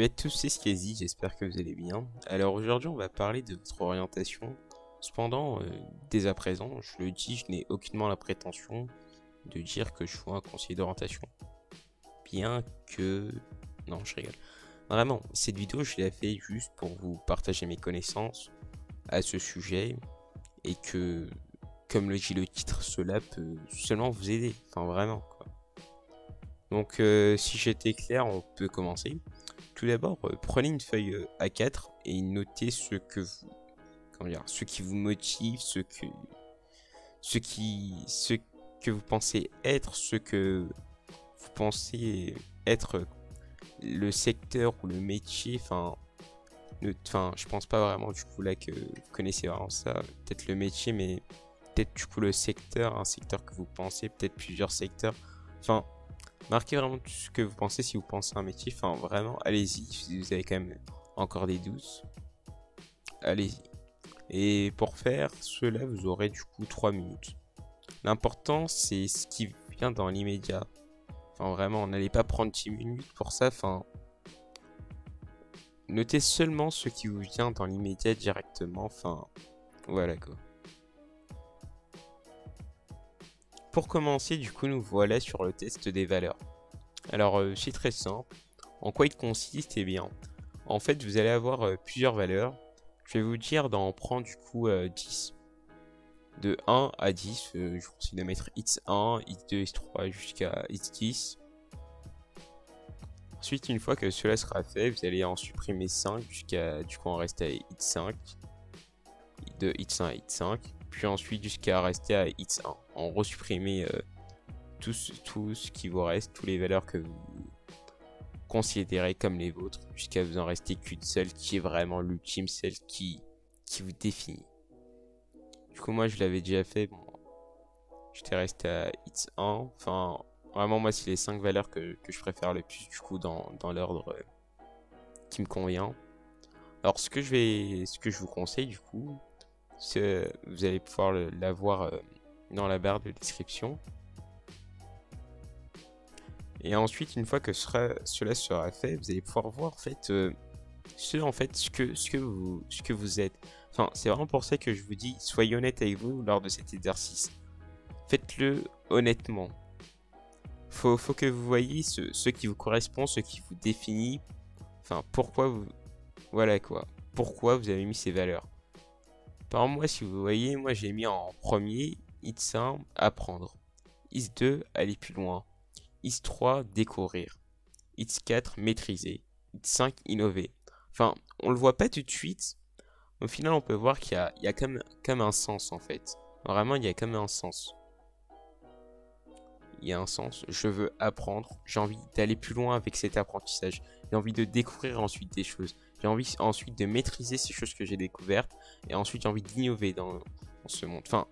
Salut à tous, c'est Skazy, j'espère que vous allez bien. Alors aujourd'hui on va parler de votre orientation. Cependant, dès à présent, je le dis, je n'ai aucunement la prétention de dire que je suis un conseiller d'orientation. Bien que... Non, je rigole. Vraiment, cette vidéo je l'ai fait juste pour vous partager mes connaissances à ce sujet. Et que, comme le dit le titre, cela peut seulement vous aider. Enfin vraiment, quoi. Donc si j'étais clair, on peut commencer. Tout d'abord, prenez une feuille A4 et notez ce que vous, comment dire, ce qui vous motive, ce que vous pensez être, ce que vous pensez être le secteur ou le métier. Enfin, je pense pas vraiment du coup là que vous connaissez vraiment ça. Peut-être le métier, mais peut-être du coup le secteur, un secteur que vous pensez, peut-être plusieurs secteurs. Enfin, marquez vraiment tout ce que vous pensez si vous pensez à un métier. Enfin, vraiment, allez-y. Si vous avez quand même encore des doutes, allez-y. Et pour faire cela, vous aurez du coup 3 minutes. L'important, c'est ce qui vient dans l'immédiat. Enfin, vraiment, n'allez pas prendre 10 minutes pour ça. Enfin, notez seulement ce qui vous vient dans l'immédiat directement. Enfin, voilà quoi. Pour commencer, du coup, nous voilà sur le test des valeurs. Alors, c'est très simple. En quoi il consiste? Eh bien, en fait, vous allez avoir plusieurs valeurs. Je vais vous dire d'en prendre du coup 10. De 1 à 10, je vous conseille de mettre x1, x2, x3 jusqu'à x10. Ensuite, une fois que cela sera fait, vous allez en supprimer 5 jusqu'à du coup en rester à x5. De x1 à x5. Puis ensuite jusqu'à rester à x1. En resupprimer tout ce qui vous reste, toutes les valeurs que vous considérez comme les vôtres, jusqu'à vous en rester qu'une seule qui est vraiment l'ultime, celle qui vous définit. Du coup, moi je l'avais déjà fait, bon, j'étais resté à x1. Enfin, vraiment, moi, c'est les 5 valeurs que je préfère le plus, du coup, dans l'ordre qui me convient. Alors, ce que je vous conseille, du coup, c'est vous allez pouvoir l'avoir dans la barre de description. Et ensuite, une fois que cela sera fait, vous allez pouvoir voir en fait ce que vous êtes. Enfin, c'est vraiment pour ça que je vous dis, soyez honnête avec vous lors de cet exercice. Faites-le honnêtement. Faut que vous voyez ce qui vous correspond, ce qui vous définit. Enfin, pourquoi vous... Voilà quoi. Pourquoi vous avez mis ces valeurs. Par exemple, moi, si vous voyez, moi j'ai mis en premier x1, apprendre. x2, aller plus loin. x3, découvrir. x4, maîtriser. x5, innover. Enfin, on le voit pas tout de suite. Au final, on peut voir qu'il y a comme un sens en fait. Vraiment, il y a comme un sens. Il y a un sens. Je veux apprendre. J'ai envie d'aller plus loin avec cet apprentissage. J'ai envie de découvrir ensuite des choses. J'ai envie ensuite de maîtriser ces choses que j'ai découvertes. Et ensuite, j'ai envie d'innover dans ce monde. Enfin,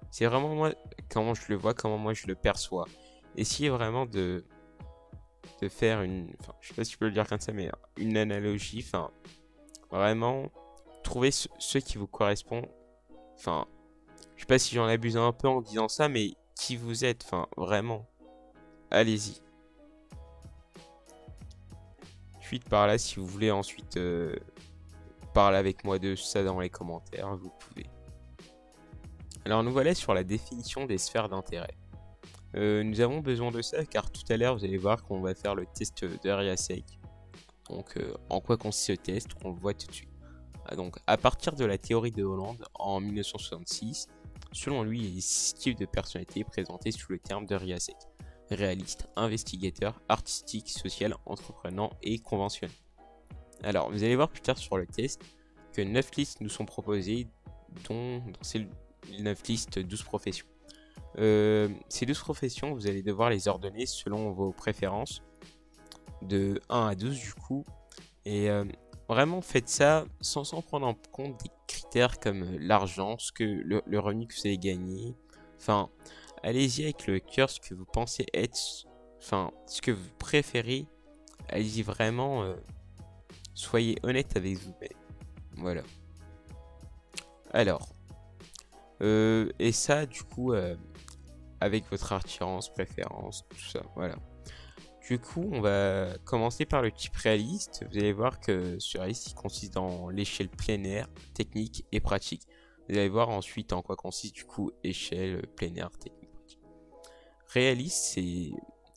c'est vraiment moi, comment je le vois, comment moi je le perçois. Essayez vraiment de faire une... Enfin, je sais pas si je peux le dire comme ça, mais une analogie. Enfin, vraiment, trouver ce qui vous correspond. Enfin, je sais pas si j'en abuse un peu en disant ça, mais qui vous êtes, enfin, vraiment. Allez-y. Ensuite, par là, si vous voulez ensuite parler avec moi de ça dans les commentaires, vous pouvez. Alors, nous voilà sur la définition des sphères d'intérêt. Nous avons besoin de ça car tout à l'heure, vous allez voir qu'on va faire le test de RIASEC. Donc, en quoi consiste ce test? On le voit tout de suite. Donc, à partir de la théorie de Hollande en 1966, selon lui, il y a 6 types de personnalités présentées sous le terme de RIASEC. Réaliste, investigateur, artistique, social, entreprenant et conventionnel. Alors, vous allez voir plus tard sur le test que 9 listes nous sont proposées, dont dans ces 9 listes, 12 professions. Ces 12 professions, vous allez devoir les ordonner selon vos préférences, de 1 à 12 du coup. Et vraiment, faites ça sans prendre en compte des critères comme l'argent, le revenu que vous allez gagner. Enfin, allez-y avec le cœur, ce que vous pensez être, enfin, ce que vous préférez. Allez-y vraiment, soyez honnête avec vous-même. Voilà. Alors, et ça, du coup, avec votre attirance, préférence, tout ça, voilà. Du coup, on va commencer par le type réaliste. Vous allez voir que ce réaliste il consiste dans l'échelle plein air, technique et pratique. Vous allez voir ensuite en quoi consiste du coup échelle, plein air, technique, pratique. Réaliste, c'est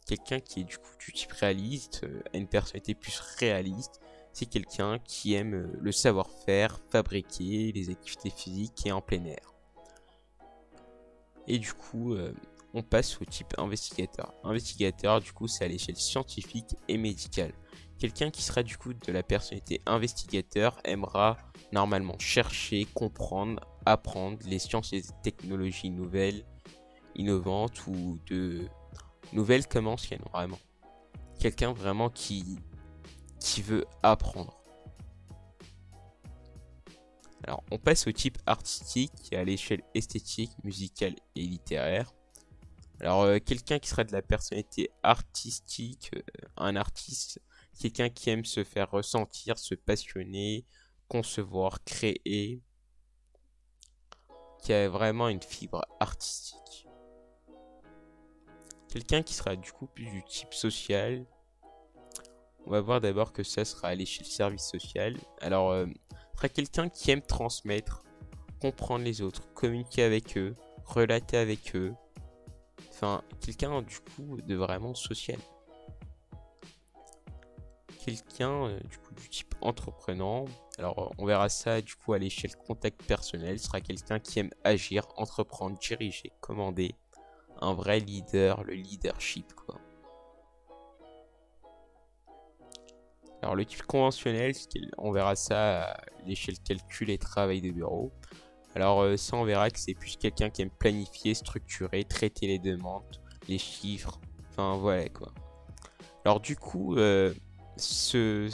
quelqu'un qui est du coup du type réaliste, a une personnalité plus réaliste. C'est quelqu'un qui aime le savoir-faire, fabriquer, les activités physiques et en plein air. Et du coup, on passe au type investigateur. Investigateur, du coup, c'est à l'échelle scientifique et médicale. Quelqu'un qui sera du coup de la personnalité investigateur aimera normalement chercher, comprendre, apprendre les sciences et les technologies nouvelles, innovantes ou de nouvelles comme anciennes, vraiment. Quelqu'un vraiment qui veut apprendre. Alors, on passe au type artistique qui est à l'échelle esthétique, musicale et littéraire. Alors, quelqu'un qui serait de la personnalité artistique, un artiste, quelqu'un qui aime se faire ressentir, se passionner, concevoir, créer, qui a vraiment une fibre artistique. Quelqu'un qui sera du coup plus du type social. On va voir d'abord que ça sera à l'échelle service social. Alors, sera quelqu'un qui aime transmettre, comprendre les autres, communiquer avec eux, relater avec eux. Enfin, quelqu'un du coup de vraiment social. Quelqu'un du coup du type entreprenant. Alors, on verra ça du coup à l'échelle contact personnel. Ce sera quelqu'un qui aime agir, entreprendre, diriger, commander. Un vrai leader, le leadership quoi. Alors le type conventionnel, on verra ça à l'échelle calcul et travail de bureau. Alors ça on verra que c'est plus quelqu'un qui aime planifier, structurer, traiter les demandes, les chiffres, enfin voilà quoi. Alors du coup, ce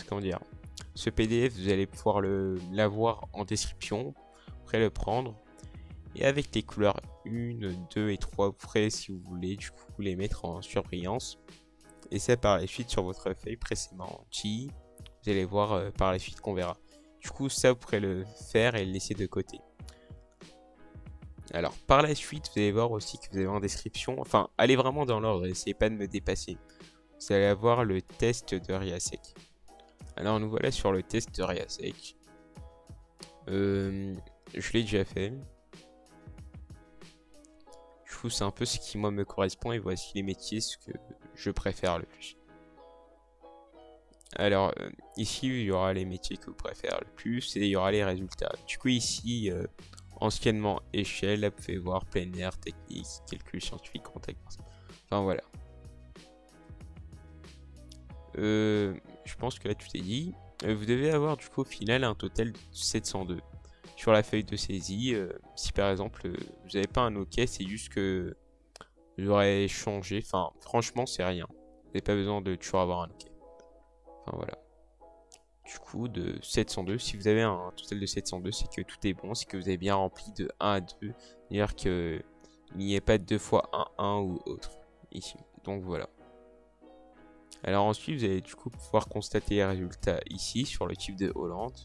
PDF vous allez pouvoir l'avoir en description, vous pourrez le prendre. Et avec les couleurs 1, 2 et 3, vous pourrez si vous voulez du coup les mettre en surbrillance. Et ça par la suite sur votre feuille précédente. Vous allez voir par la suite qu'on verra. Du coup ça vous pourrez le faire et le laisser de côté. Alors par la suite vous allez voir aussi que vous avez en description. Enfin allez vraiment dans l'ordre, essayez pas de me dépasser. Vous allez avoir le test de Riasec. Alors nous voilà sur le test de Riasec. Je l'ai déjà fait. Du coup c'est un peu ce qui moi me correspond et voici les métiers ce que je préfère le plus. Alors ici il y aura les métiers que vous préférez le plus et il y aura les résultats. Du coup ici anciennement échelle, là vous pouvez voir plein air, technique, calcul scientifique, contact. Enfin voilà. Je pense que là tout est dit. Vous devez avoir du coup au final un total de 702. Sur la feuille de saisie, si par exemple vous n'avez pas un OK, c'est juste que j'aurais changé. Enfin franchement c'est rien. Vous n'avez pas besoin de toujours avoir un OK. Enfin voilà. Du coup de 702, si vous avez un total de 702, c'est que tout est bon, c'est que vous avez bien rempli de 1 à 2. D'ailleurs qu'il n'y ait pas 2 fois 1 ou autre ici. Donc voilà. Alors ensuite vous allez du coup pouvoir constater les résultats ici sur le type de Hollande.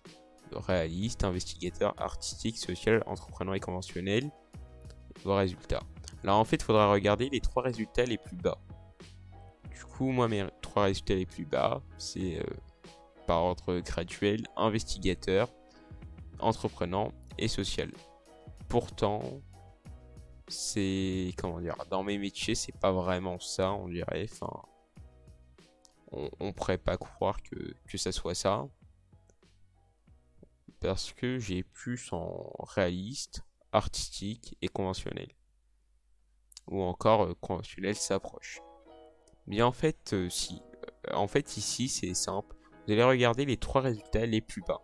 Réaliste, investigateur, artistique, social, entrepreneur et conventionnel. Vos résultats. Alors en fait il faudra regarder les 3 résultats les plus bas. Du coup moi mes 3 résultats les plus bas c'est par ordre graduel, investigateur, entreprenant et social. Pourtant, c'est comment dire, dans mes métiers, c'est pas vraiment ça, on dirait. Enfin, on pourrait pas croire que ça soit ça, parce que j'ai plus en réaliste, artistique et conventionnel, ou encore conventionnel s'approche. Mais en fait, si, en fait ici c'est simple. Vous allez regarder les 3 résultats les plus bas.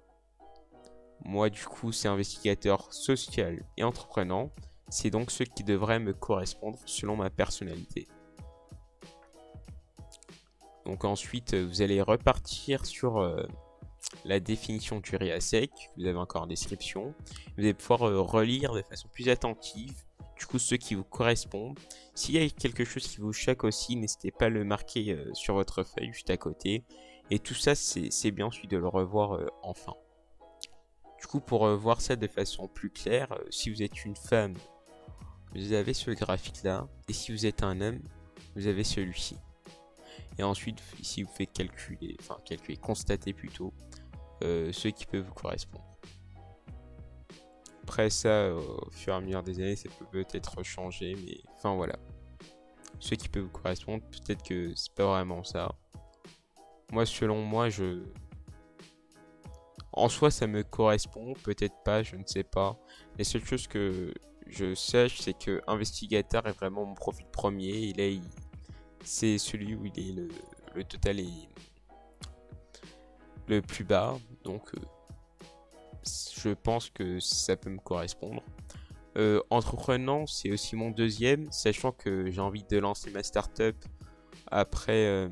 Moi du coup c'est investigateur social et entreprenant. C'est donc ceux qui devraient me correspondre selon ma personnalité. Donc ensuite vous allez repartir sur la définition du Riasec. Vous avez encore en description. Vous allez pouvoir relire de façon plus attentive. Du coup ceux qui vous correspondent. S'il y a quelque chose qui vous choque aussi, n'hésitez pas à le marquer sur votre feuille juste à côté. Et tout ça, c'est bien ensuite de le revoir enfin. Du coup, pour voir ça de façon plus claire, si vous êtes une femme, vous avez ce graphique là. Et si vous êtes un homme, vous avez celui-ci. Et ensuite, ici, vous faites constater plutôt ceux qui peuvent vous correspondre. Après ça, au fur et à mesure des années, ça peut peut-être changer, mais enfin voilà. Ceux qui peuvent vous correspondre, peut-être que c'est pas vraiment ça. Moi, selon moi, en soi, ça me correspond, peut-être pas, je ne sais pas. Les seules choses que je sache, c'est que investigateur est vraiment mon profil premier. Et là, c'est celui où il est le total est le plus bas. Donc, je pense que ça peut me correspondre. Entreprenant, c'est aussi mon deuxième, sachant que j'ai envie de lancer ma startup après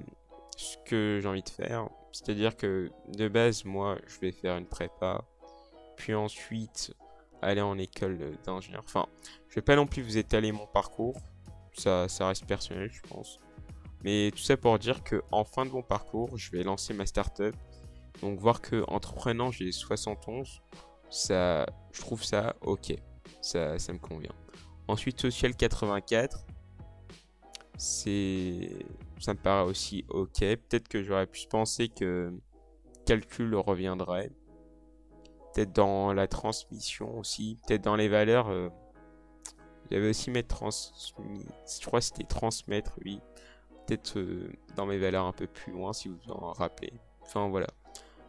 ce que j'ai envie de faire. C'est-à-dire que de base, moi, je vais faire une prépa, puis ensuite aller en école d'ingénieur. Enfin, je vais pas non plus vous étaler mon parcours, ça reste personnel, je pense. Mais tout ça pour dire que en fin de mon parcours, je vais lancer ma startup. Donc voir que entreprenant, j'ai 71, ça, je trouve ça ok, ça me convient. Ensuite, social 84. Ça me paraît aussi ok. Peut-être que j'aurais pu penser que calcul reviendrait. Peut-être dans la transmission aussi. Peut-être dans les valeurs. Il y avait aussi mettre transmis. Je crois que c'était transmettre, oui. Peut-être dans mes valeurs un peu plus loin si vous en rappelez. Enfin voilà.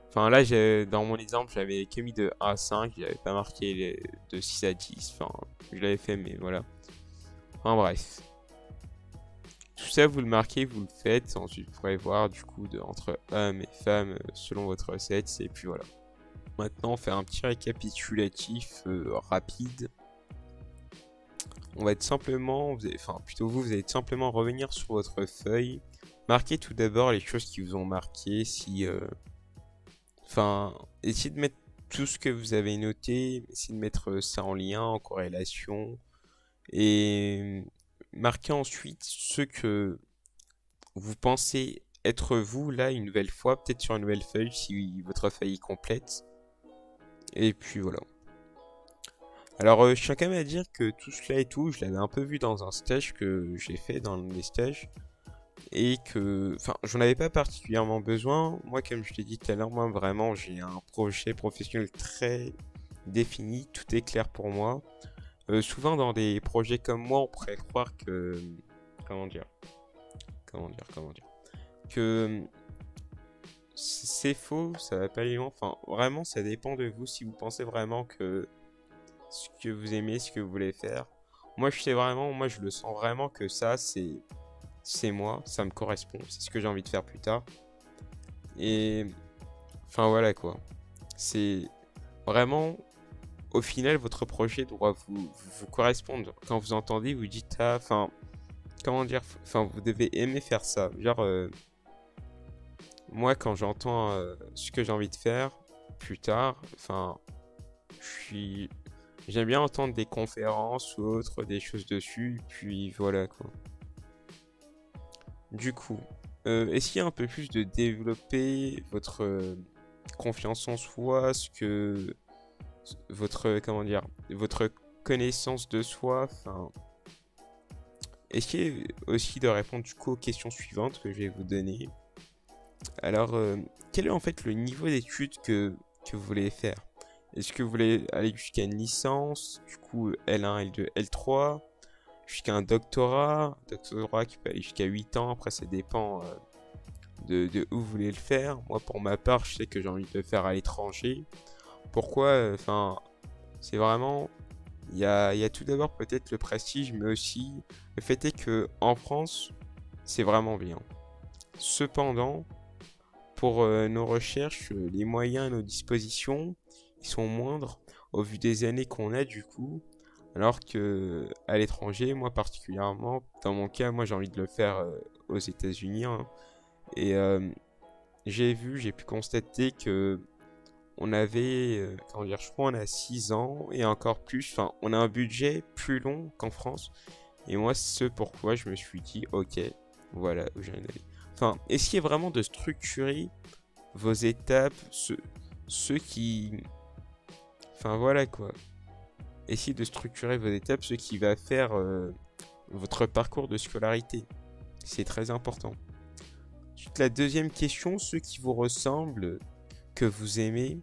Enfin là, dans mon exemple, j'avais que mis de 1 à 5. J'avais pas marqué de 6 à 10. Enfin, je l'avais fait, mais voilà. Enfin bref. Tout ça, vous le marquez, vous le faites. Ensuite, vous pourrez voir du coup entre hommes et femmes selon votre recette. Et puis voilà. Maintenant, on fait un petit récapitulatif rapide. On va être simplement, vous allez simplement revenir sur votre feuille. Marquez tout d'abord les choses qui vous ont marqué. Essayez de mettre tout ce que vous avez noté. Essayez de mettre ça en lien, en corrélation. Et marquez ensuite ce que vous pensez être vous, là, une nouvelle fois. Peut-être sur une nouvelle feuille, si votre feuille est complète. Et puis voilà. Alors, je tiens quand même à dire que tout cela et tout, je l'avais un peu vu dans un stage que j'ai fait dans les stages. Et que, j'en avais pas particulièrement besoin. Moi, comme je l'ai dit tout à l'heure, moi, vraiment, j'ai un projet professionnel très défini. Tout est clair pour moi. Souvent, dans des projets comme moi, on pourrait croire que... Comment dire que c'est faux, ça va pas aller loin. Enfin, vraiment, ça dépend de vous si vous pensez vraiment que ce que vous aimez, ce que vous voulez faire. Moi, je le sens vraiment que ça, c'est moi, ça me correspond, c'est ce que j'ai envie de faire plus tard. Et enfin voilà quoi. C'est vraiment, au final, votre projet doit vous correspondre. Quand vous entendez, vous dites vous devez aimer faire ça. Genre, moi, quand j'entends ce que j'ai envie de faire plus tard, j'aime bien entendre des conférences ou autres, des choses dessus, puis voilà quoi. Du coup, essayez un peu plus de développer votre confiance en soi, votre connaissance de soi. Essayez aussi de répondre du coup aux questions suivantes que je vais vous donner. Alors, quel est en fait le niveau d'études que vous voulez faire? Est-ce que vous voulez aller jusqu'à une licence, du coup L1, L2, L3, jusqu'à un doctorat qui peut aller jusqu'à 8 ans, après ça dépend de où vous voulez le faire. Moi pour ma part, je sais que j'ai envie de le faire à l'étranger. Pourquoi? C'est vraiment... Il y a tout d'abord peut-être le prestige, mais aussi le fait est que en France, c'est vraiment bien. Cependant, pour nos recherches, les moyens à nos dispositions, ils sont moindres au vu des années qu'on a du coup. Alors que à l'étranger, moi particulièrement, dans mon cas, moi j'ai envie de le faire aux États-Unis. Hein. Et j'ai pu constater que on avait, je crois on a 6 ans et encore plus, on a un budget plus long qu'en France. Et moi, c'est ce pourquoi je me suis dit, ok, voilà où j'en aller. Essayez vraiment de structurer vos étapes, ceux qui... voilà quoi. Essayez de structurer vos étapes, ce qui va faire votre parcours de scolarité. C'est très important. Ensuite, la deuxième question, ceux qui vous ressemblent, que vous aimez.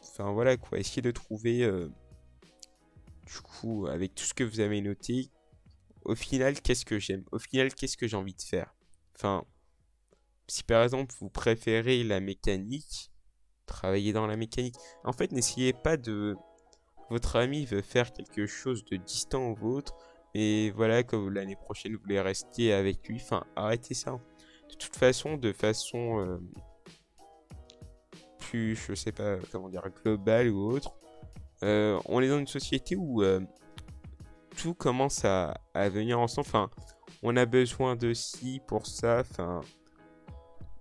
Enfin voilà quoi, essayez de trouver, du coup, avec tout ce que vous avez noté, au final, qu'est-ce que j'aime? Au final, qu'est-ce que j'ai envie de faire? Enfin, si par exemple vous préférez la mécanique, travailler dans la mécanique. En fait, n'essayez pas de... Votre ami veut faire quelque chose de distant au vôtre, et voilà, que l'année prochaine vous voulez rester avec lui. Enfin, arrêtez ça. De toute façon, de façon plus, je sais pas comment dire, globale ou autre, on est dans une société où tout commence à venir ensemble. Enfin, on a besoin de ci pour ça. Enfin,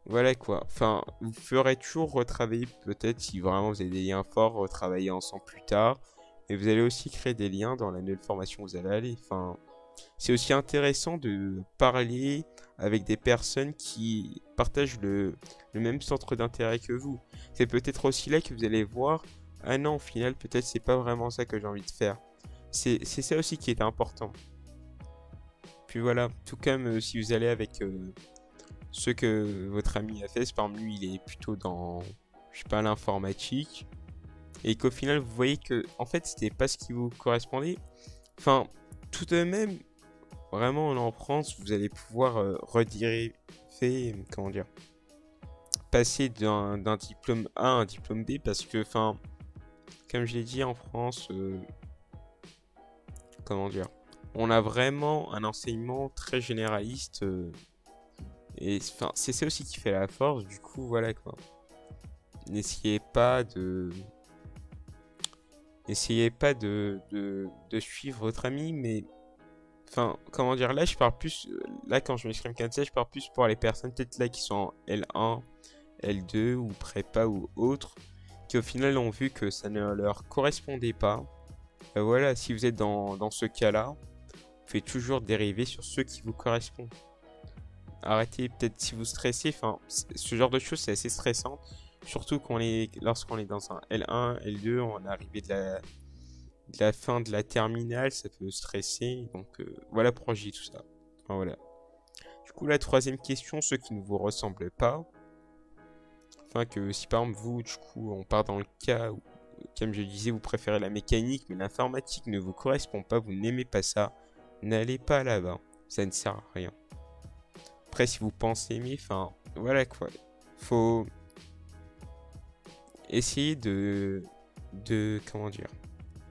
voilà quoi. Enfin, vous ferez toujours retravailler peut-être si vraiment vous avez des liens forts, retravailler ensemble plus tard. Et vous allez aussi créer des liens dans la nouvelle formation où vous allez aller. Enfin, c'est aussi intéressant de parler avec des personnes qui partagent le même centre d'intérêt que vous. C'est peut-être aussi là que vous allez voir, ah non, au final, peut-être c'est pas vraiment ça que j'ai envie de faire. C'est ça aussi qui est important. Puis voilà, tout comme si vous allez avec ce que votre ami a fait, par exemple lui il est plutôt dans, je sais pas, l'informatique, et qu'au final vous voyez que en fait c'était pas ce qui vous correspondait. Enfin, tout de même, vraiment en France, vous allez pouvoir rediriger, comment dire, passer d'un diplôme A à un diplôme B, parce que, enfin, comme je l'ai dit en France, comment dire, on a vraiment un enseignement très généraliste. Et enfin, c'est ça aussi qui fait la force, du coup, voilà quoi. N'essayez pas de... Essayez pas de suivre votre ami, mais... Enfin, comment dire, là je parle plus... Là quand je m'exprime comme ça, je parle plus pour les personnes peut-être là qui sont en L1, L2 ou prépa ou autre, qui au final ont vu que ça ne leur correspondait pas. Voilà, si vous êtes dans ce cas-là, vous pouvez toujours dériver sur ceux qui vous correspondent. Arrêtez peut-être si vous stressez, enfin, ce genre de choses c'est assez stressant, surtout lorsqu'on est dans un L1, L2, on est arrivé de la fin de la terminale, ça peut stresser, donc voilà pourquoi je dis tout ça. Enfin, voilà. Du coup, la troisième question, ceux qui ne vous ressemblent pas, enfin que si par exemple vous, du coup, on part dans le cas où, comme je disais, vous préférez la mécanique, mais l'informatique ne vous correspond pas, vous n'aimez pas ça, n'allez pas là-bas, ça ne sert à rien. Après, si vous pensez aimer, enfin, voilà quoi. Faut essayer comment dire,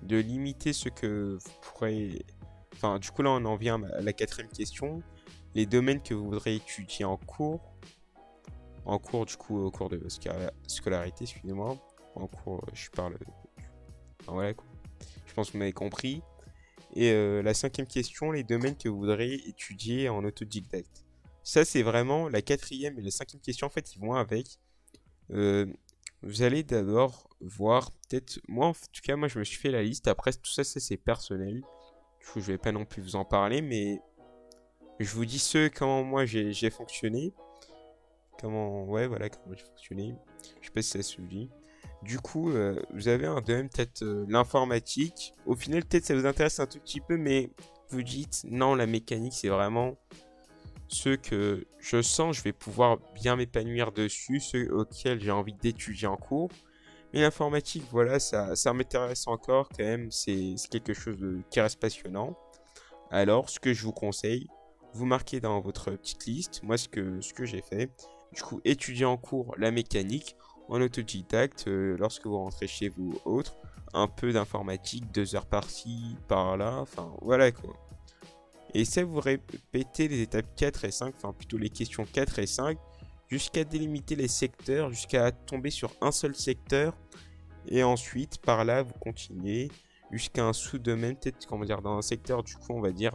de limiter ce que vous pourrez... Enfin, du coup, là, on en vient à la quatrième question. Les domaines que vous voudrez étudier en cours, du coup, au cours de scolarité, excusez-moi. En cours, je parle... Enfin, voilà quoi. Je pense que vous m'avez compris. Et la cinquième question, les domaines que vous voudrez étudier en autodidacte. Ça, c'est vraiment la quatrième et la cinquième question. En fait, ils vont avec. Vous allez d'abord voir, peut-être, moi, en tout cas, moi, je me suis fait la liste. Après, tout ça, c'est personnel. Du coup, je vais pas non plus vous en parler, mais je vous dis comment moi j'ai fonctionné. Ouais, voilà, comment j'ai fonctionné. Je sais pas si ça se dit. Du coup, vous avez un domaine, peut-être l'informatique. Au final, peut-être ça vous intéresse un tout petit peu, mais vous dites, non, la mécanique, c'est vraiment ceux que je sens, je vais pouvoir bien m'épanouir dessus, ceux auxquels j'ai envie d'étudier en cours. Mais l'informatique, voilà, ça m'intéresse encore quand même, c'est quelque chose qui reste passionnant. Alors, ce que je vous conseille, vous marquez dans votre petite liste, moi ce que j'ai fait, du coup, étudier en cours la mécanique, en autodidacte, lorsque vous rentrez chez vous ou autre, un peu d'informatique, 2 heures par-ci, par-là, enfin voilà quoi. Et ça, vous répétez les étapes 4 et 5, enfin plutôt les questions 4 et 5, jusqu'à délimiter les secteurs, jusqu'à tomber sur un seul secteur. Et ensuite, par là, vous continuez jusqu'à un sous-domaine, peut-être, comment dire, dans un secteur, du coup, on va dire,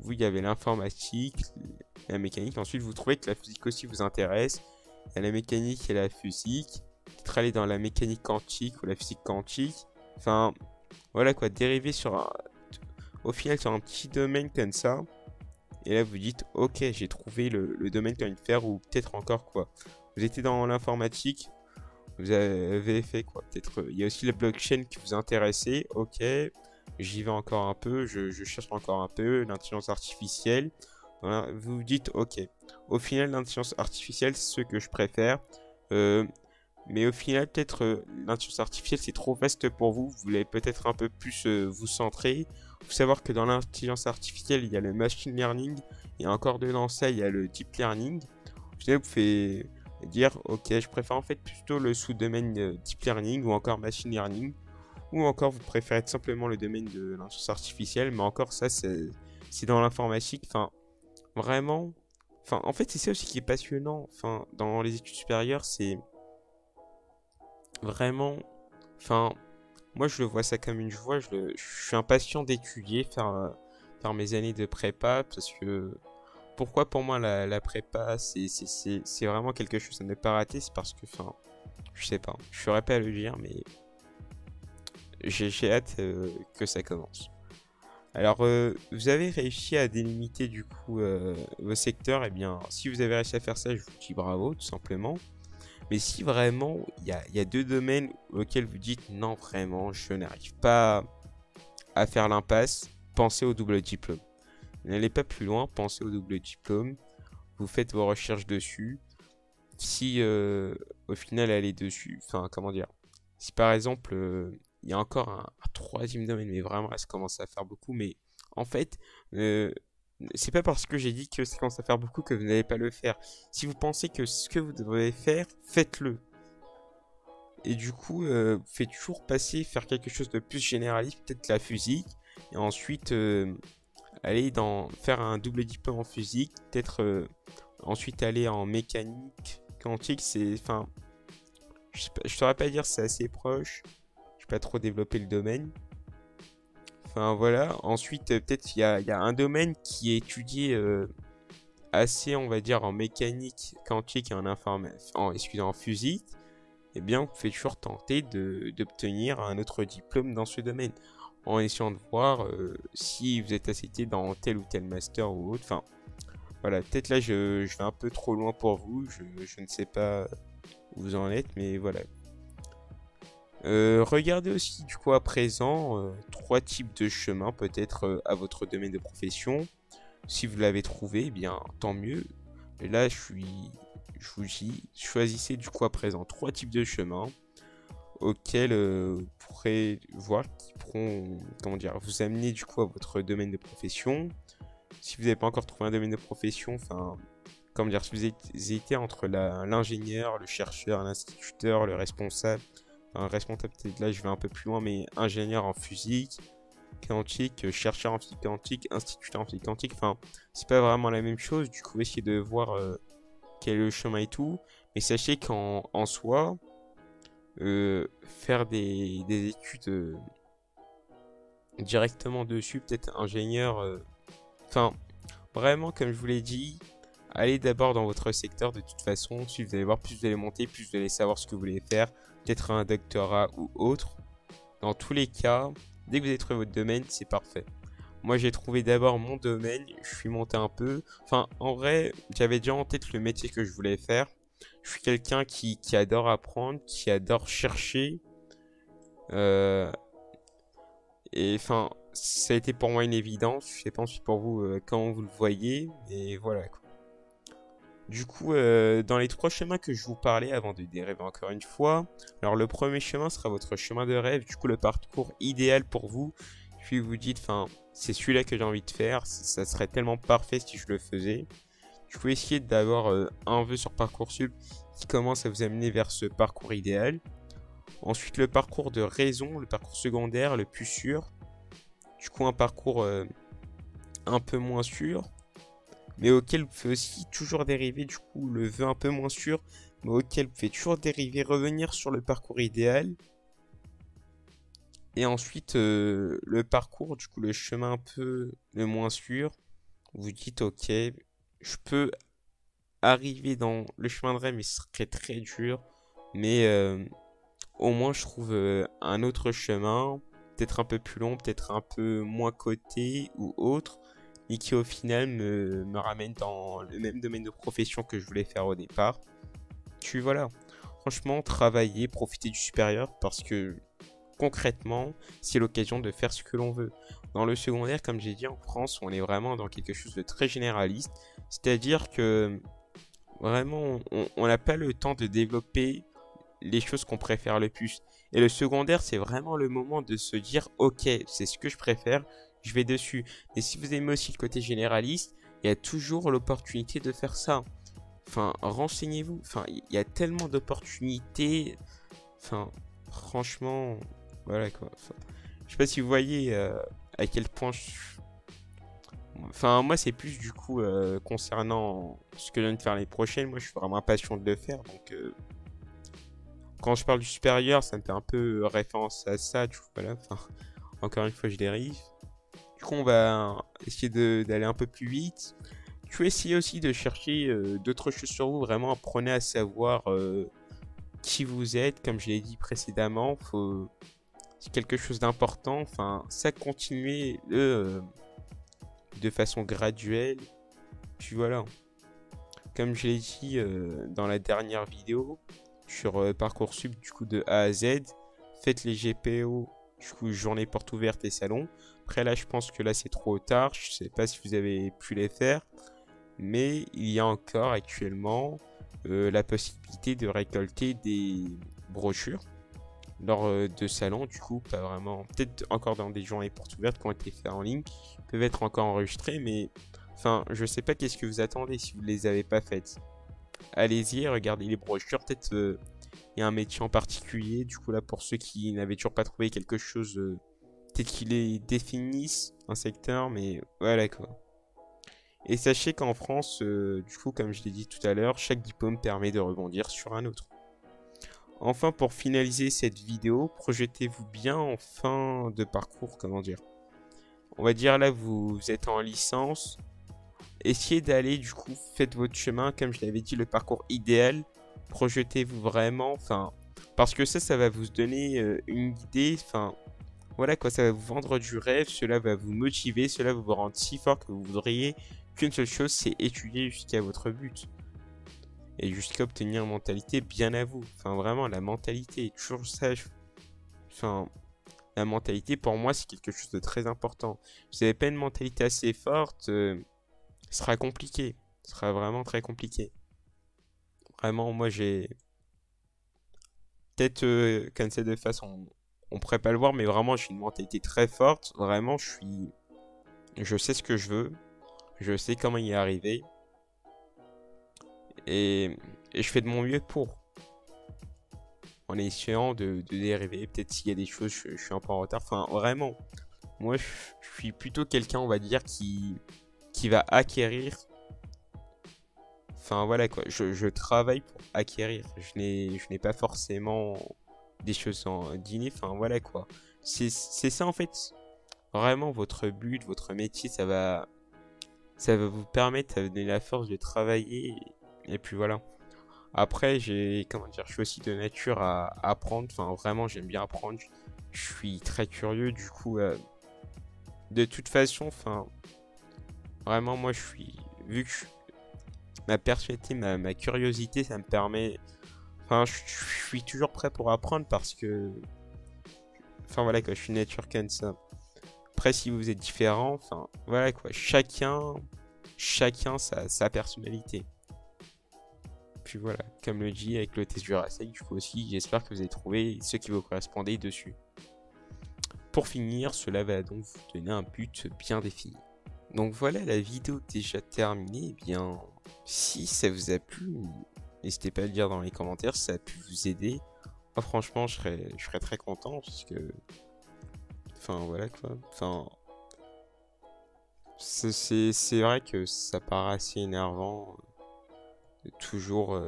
vous, il y avait l'informatique, la mécanique. Ensuite, vous trouvez que la physique aussi vous intéresse. Il y a la mécanique et la physique. Peut-être aller dans la mécanique quantique ou la physique quantique. Enfin, voilà quoi, dériver au final sur un petit domaine comme ça. Et là, vous dites, ok, j'ai trouvé le domaine que j'ai envie de faire, ou peut-être encore quoi. Vous étiez dans l'informatique, vous avez fait quoi. Peut-être, il y a aussi la blockchain qui vous intéressait, ok. J'y vais encore un peu, je cherche encore un peu l'intelligence artificielle. Voilà, vous vous dites, ok, au final, l'intelligence artificielle, c'est ce que je préfère. Euh, mais au final, peut-être l'intelligence artificielle, c'est trop vaste pour vous. Vous voulez peut-être un peu plus vous centrer. Il faut savoir que dans l'intelligence artificielle, il y a le machine learning. Et encore dedans ça, il y a le deep learning. Au final, vous pouvez dire, ok, je préfère en fait plutôt le sous-domaine deep learning ou encore machine learning. Ou encore, vous préférez tout simplement le domaine de l'intelligence artificielle. Mais encore, ça, c'est dans l'informatique. Enfin, vraiment. Enfin, en fait, c'est ça aussi qui est passionnant. Enfin, dans les études supérieures, c'est vraiment. Enfin, moi, je le vois ça comme une joie. Je suis impatient d'étudier, faire mes années de prépa. Parce que pourquoi pour moi la prépa, c'est vraiment quelque chose à ne pas rater. C'est parce que, enfin, je sais pas. Je ferais pas à le dire, mais j'ai hâte que ça commence. Alors, vous avez réussi à délimiter du coup vos secteurs. Eh bien, si vous avez réussi à faire ça, je vous dis bravo, tout simplement. Mais si vraiment il y a deux domaines auxquels vous dites non, vraiment, je n'arrive pas à faire l'impasse, pensez au double diplôme. N'allez pas plus loin, pensez au double diplôme. Vous faites vos recherches dessus. Si au final elle est dessus, enfin, comment dire, si par exemple il y a encore un troisième domaine, mais vraiment là ça commence à faire beaucoup, mais en fait, euh, c'est pas parce que j'ai dit que ça commence à faire beaucoup que vous n'allez pas le faire. Si vous pensez que ce que vous devez faire, faites-le. Et du coup, faites toujours passer, faire quelque chose de plus généraliste, peut-être la physique, et ensuite aller faire un double diplôme en physique, peut-être ensuite aller en mécanique quantique, enfin, je saurais pas dire, c'est assez proche. Je vais pas trop développer le domaine. Enfin voilà. Ensuite, peut-être il y a un domaine qui est étudié assez, on va dire, en mécanique quantique et en physique. Eh bien, vous pouvez toujours tenter d'obtenir un autre diplôme dans ce domaine, en essayant de voir si vous êtes accepté dans tel ou tel master ou autre. Enfin, voilà, peut-être là je vais un peu trop loin pour vous, je ne sais pas où vous en êtes, mais voilà. Regardez aussi du coup à présent trois types de chemins peut-être à votre domaine de profession. Si vous l'avez trouvé, eh bien tant mieux. Et là je vous dis, choisissez du coup à présent trois types de chemins auxquels vous pourrez voir qui pourront, comment dire, vous amener du coup à votre domaine de profession. Si vous n'avez pas encore trouvé un domaine de profession, enfin, comment dire, si vous hésitez entre l'ingénieur, le chercheur, l'instituteur, le responsable, enfin, responsable peut-être là je vais un peu plus loin, mais ingénieur en physique quantique, chercheur en physique quantique, instituteur en physique quantique, enfin, c'est pas vraiment la même chose, du coup essayez de voir quel est le chemin et tout, mais sachez qu'en soi, faire des études directement dessus, peut-être ingénieur, enfin, vraiment, comme je vous l'ai dit, allez d'abord dans votre secteur de toute façon. Si vous allez voir, plus vous allez monter, plus vous allez savoir ce que vous voulez faire. Peut-être un doctorat ou autre. Dans tous les cas, dès que vous avez trouvé votre domaine, c'est parfait. Moi, j'ai trouvé d'abord mon domaine. Je suis monté un peu. Enfin, en vrai, j'avais déjà en tête le métier que je voulais faire. Je suis quelqu'un qui adore apprendre, qui adore chercher. Euh, et enfin, ça a été pour moi une évidence. Je sais pas ensuite pour vous comment vous le voyez. Et voilà, quoi. Du coup, dans les trois chemins que je vous parlais avant de dériver encore une fois, alors le premier chemin sera votre chemin de rêve, du coup le parcours idéal pour vous. Puis vous dites, enfin, c'est celui-là que j'ai envie de faire, ça serait tellement parfait si je le faisais. Du coup, essayez d'avoir un vœu sur Parcoursup qui commence à vous amener vers ce parcours idéal. Ensuite, le parcours de raison, le parcours secondaire, le plus sûr. Du coup, un parcours un peu moins sûr, mais auquel vous pouvez aussi toujours dériver, du coup, le vœu un peu moins sûr, mais auquel vous pouvez toujours dériver, revenir sur le parcours idéal. Et ensuite, le parcours, du coup, le chemin un peu le moins sûr, vous dites, ok, je peux arriver dans le chemin de rêve, mais ce serait très dur, mais au moins, je trouve un autre chemin, peut-être un peu plus long, peut-être un peu moins coté ou autre, et qui au final me ramène dans le même domaine de profession que je voulais faire au départ. Puis voilà, franchement, travailler, profiter du supérieur, parce que concrètement, c'est l'occasion de faire ce que l'on veut. Dans le secondaire, comme j'ai dit, en France, on est vraiment dans quelque chose de très généraliste. C'est-à-dire que vraiment, on n'a pas le temps de développer les choses qu'on préfère le plus. Et le secondaire, c'est vraiment le moment de se dire, ok, c'est ce que je préfère, je vais dessus. Et si vous aimez aussi le côté généraliste, il y a toujours l'opportunité de faire ça. Enfin, renseignez-vous. Enfin, il y a tellement d'opportunités. Enfin, franchement, voilà quoi. Enfin, je sais pas si vous voyez à quel point Enfin, moi, c'est plus du coup concernant ce que je viens de faire l'année prochaine. Moi, je suis vraiment impatient de le faire. Donc, quand je parle du supérieur, ça me fait un peu référence à ça. Du coup, voilà. Enfin, encore une fois, je dérive. Du coup, on va essayer d'aller un peu plus vite. Je vais essayer aussi de chercher d'autres choses sur vous. Vraiment, apprenez à savoir qui vous êtes. Comme je l'ai dit précédemment, c'est quelque chose d'important. Enfin, ça continuer de façon graduelle. Puis voilà. Comme je l'ai dit dans la dernière vidéo sur Parcoursup, du coup de A à Z, faites les GPO, du coup journée porte ouverte et salon. Après là, je pense que là c'est trop tard. Je sais pas si vous avez pu les faire. Mais il y a encore actuellement la possibilité de récolter des brochures lors de salons, du coup, pas vraiment, peut-être encore dans des journées portes ouvertes qui ont été faites en ligne, peuvent être encore enregistrés, mais enfin, je sais pas qu'est-ce que vous attendez si vous les avez pas faites. Allez-y, regardez les brochures, peut-être il y a un métier en particulier, du coup là pour ceux qui n'avaient toujours pas trouvé quelque chose, peut-être qu'ils les définissent, un secteur, mais voilà quoi. Et sachez qu'en France, du coup, comme je l'ai dit tout à l'heure, chaque diplôme permet de rebondir sur un autre. Enfin, pour finaliser cette vidéo, projetez-vous bien en fin de parcours, comment dire. On va dire là, vous êtes en licence. Essayez d'aller, du coup, faites votre chemin, comme je l'avais dit, le parcours idéal. Projetez-vous vraiment, enfin, parce que ça va vous donner une idée, enfin, voilà quoi, ça va vous vendre du rêve, cela va vous motiver, cela va vous rendre si fort que vous voudriez qu'une seule chose, c'est étudier jusqu'à votre but. Et jusqu'à obtenir une mentalité bien à vous. Enfin, vraiment, la mentalité, toujours ça. Enfin, la mentalité, pour moi, c'est quelque chose de très important. Si vous n'avez pas une mentalité assez forte, ce sera compliqué. Ce sera vraiment très compliqué. Vraiment, moi, j'ai... Peut-être comme ça de face, on pourrait pas le voir, mais vraiment, j'ai une mentalité très forte. Vraiment, je sais ce que je veux. Je sais comment y arriver. Et je fais de mon mieux pour. En essayant de dériver. Peut-être s'il y a des choses, je suis un peu en retard. Enfin, vraiment. Moi, je suis plutôt quelqu'un, on va dire, qui va acquérir. Enfin, voilà quoi. Je travaille pour acquérir. Je n'ai pas forcément des choses en dîner. Enfin, voilà quoi. C'est ça en fait. Vraiment, votre but, votre métier, ça va vous permettre de donner la force de travailler. Et puis voilà. Après, comment dire, je suis aussi de nature à apprendre. Enfin, vraiment, j'aime bien apprendre. Je suis très curieux. Du coup, de toute façon, enfin, vraiment, moi, vu que ma personnalité, ma curiosité, ça me permet. Enfin, je suis toujours prêt pour apprendre parce que. Enfin, voilà quoi, je suis nature comme ça. Après, si vous êtes différent, enfin, voilà quoi, chacun sa personnalité. Puis voilà, comme le dit avec le test Jurassic, du coup aussi, j'espère que vous avez trouvé ce qui vous correspondait dessus. Pour finir, cela va donc vous donner un but bien défini. Donc voilà, la vidéo déjà terminée. Eh bien, si ça vous a plu, n'hésitez pas à le dire dans les commentaires si ça a pu vous aider. Moi, franchement, je serais très content parce que... Enfin, voilà quoi. Enfin... C'est vrai que ça paraît assez énervant de toujours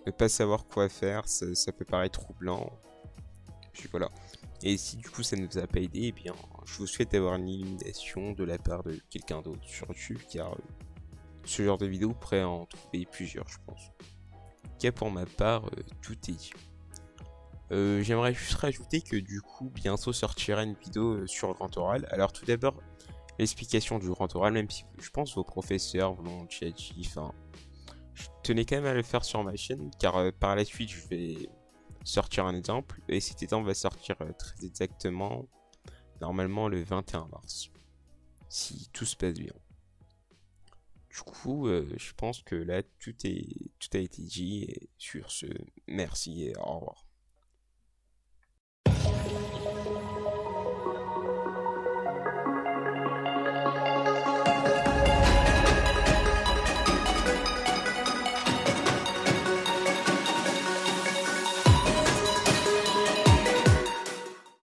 ne pas savoir quoi faire, ça peut paraître troublant. Puis voilà. Et si du coup ça ne vous a pas aidé, eh bien je vous souhaite d'avoir une illumination de la part de quelqu'un d'autre sur YouTube, car ce genre de vidéo pourrait en trouver plusieurs, je pense. Car pour ma part, tout est dit. J'aimerais juste rajouter que du coup bientôt sortira une vidéo sur le grand oral. Alors tout d'abord, l'explication du grand oral, même si je pense vos professeurs vous l'ont déjà dit, enfin... Je tenais quand même à le faire sur ma chaîne, car par la suite je vais sortir un exemple. Et cet exemple va sortir très exactement, normalement le 21 mars. Si tout se passe bien. Du coup, je pense que là, tout a été dit. Et sur ce, merci et au revoir.